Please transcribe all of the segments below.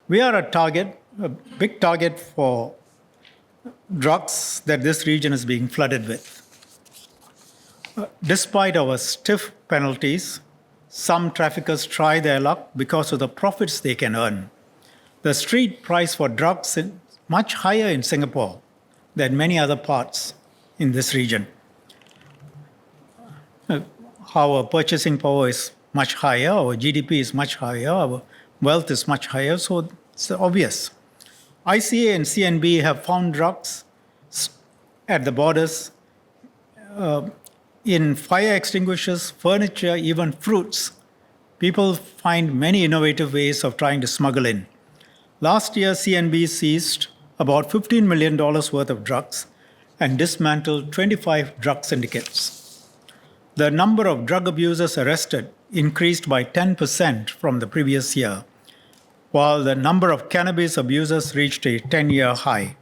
We are a big target for drugs that this region is being flooded with. Despite our stiff penalties, some traffickers try their luck because of the profits they can earn. The street price for drugs is much higher in Singapore than many other parts in this region. Our purchasing power is much higher, our GDP is much higher, our wealth is much higher, so it's obvious. ICA and CNB have found drugs at the borders in fire extinguishers, furniture, even fruits. People find many innovative ways of trying to smuggle in. Last year, CNB seized about $15 million worth of drugs and dismantled 25 drug syndicates. The number of drug abusers arrested increased by 10% from the previous year, while the number of cannabis abusers reached a 10-year high.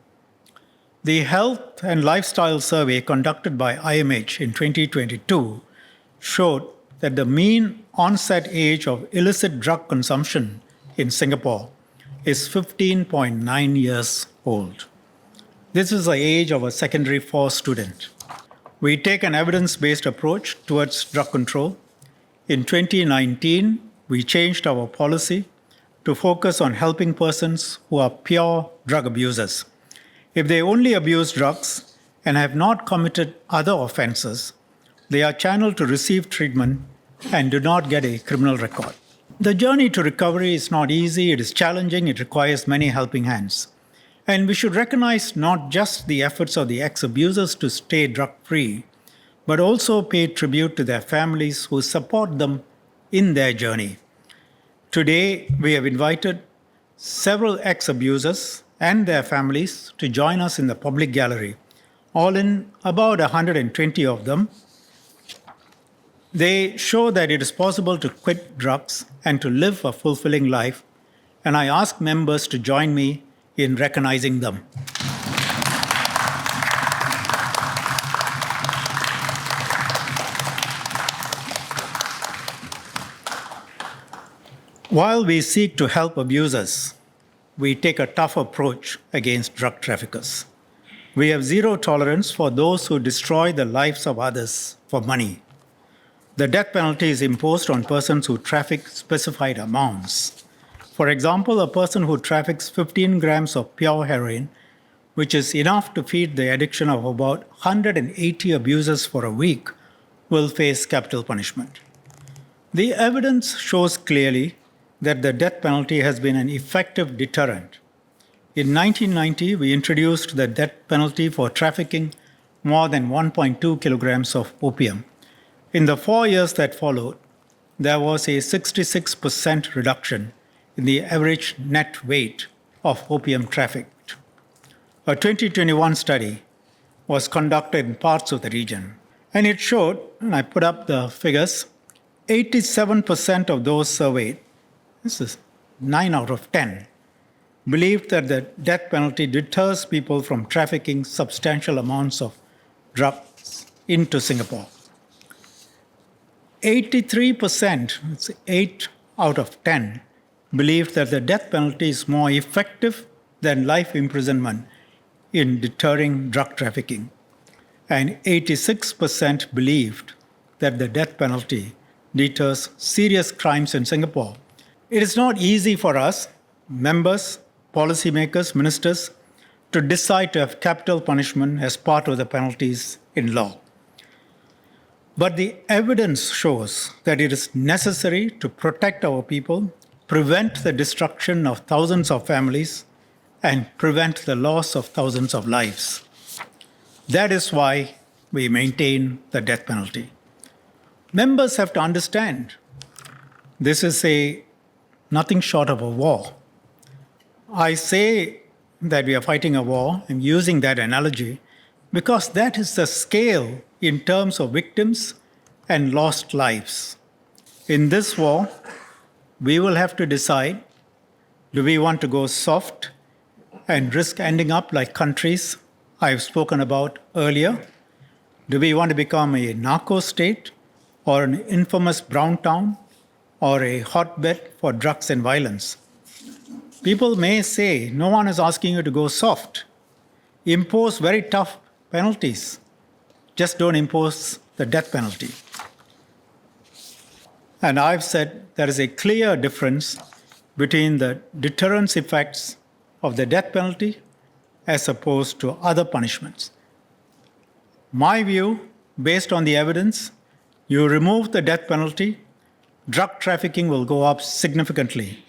The Health and Lifestyle Survey conducted by IMH in 2022 showed that the mean onset age of illicit drug consumption in Singapore is 15.9 years old. This is the age of a secondary 4 student. We take an evidence-based approach towards drug control. In 2019, we changed our policy to focus on helping persons who are pure drug abusers. If they only abuse drugs and have not committed other offenses, they are channeled to receive treatment and do not get a criminal record. The journey to recovery is not easy, it is challenging, it requires many helping hands. And we should recognize not just the efforts of the ex-abusers to stay drug-free, but also pay tribute to their families who support them in their journey. Today, we have invited several ex-abusers and their families to join us in the public gallery. All in, about 120 of them. They show that it is possible to quit drugs and to live a fulfilling life, and I ask members to join me in recognizing them. While we seek to help abusers, we take a tough approach against drug traffickers. We have zero tolerance for those who destroy the lives of others for money. The death penalty is imposed on persons who traffic specified amounts. For example, a person who traffics 15 grams of pure heroin, which is enough to feed the addiction of about 180 abusers for a week, will face capital punishment. The evidence shows clearly that the death penalty has been an effective deterrent. In 1990, we introduced the death penalty for trafficking more than 1.2 kilograms of opium. In the 4 years that followed, there was a 66% reduction in the average net weight of opium trafficked. A 2021 study was conducted in parts of the region, and it showed, and I put up the figures, 87% of those surveyed, this is 9 out of 10, believed that the death penalty deters people from trafficking substantial amounts of drugs into Singapore. 83%, it's 8 out of 10, believed that the death penalty is more effective than life imprisonment in deterring drug trafficking. And 86% believed that the death penalty deters serious crimes in Singapore. It is not easy for us, members, policymakers, ministers, to decide to have capital punishment as part of the penalties in law. But the evidence shows that it is necessary to protect our people, prevent the destruction of thousands of families, and prevent the loss of thousands of lives. That is why we maintain the death penalty. Members have to understand this is nothing short of a war. I say that we are fighting a war, I'm using that analogy, because that is the scale in terms of victims and lost lives. In this war, we will have to decide, do we want to go soft and risk ending up like countries I've spoken about earlier? Do we want to become a narco state or an infamous brown town or a hotbed for drugs and violence? People may say, no one is asking you to go soft. Impose very tough penalties. Just don't impose the death penalty. And I've said there is a clear difference between the deterrence effects of the death penalty as opposed to other punishments. My view, based on the evidence, you remove the death penalty, drug trafficking will go up significantly.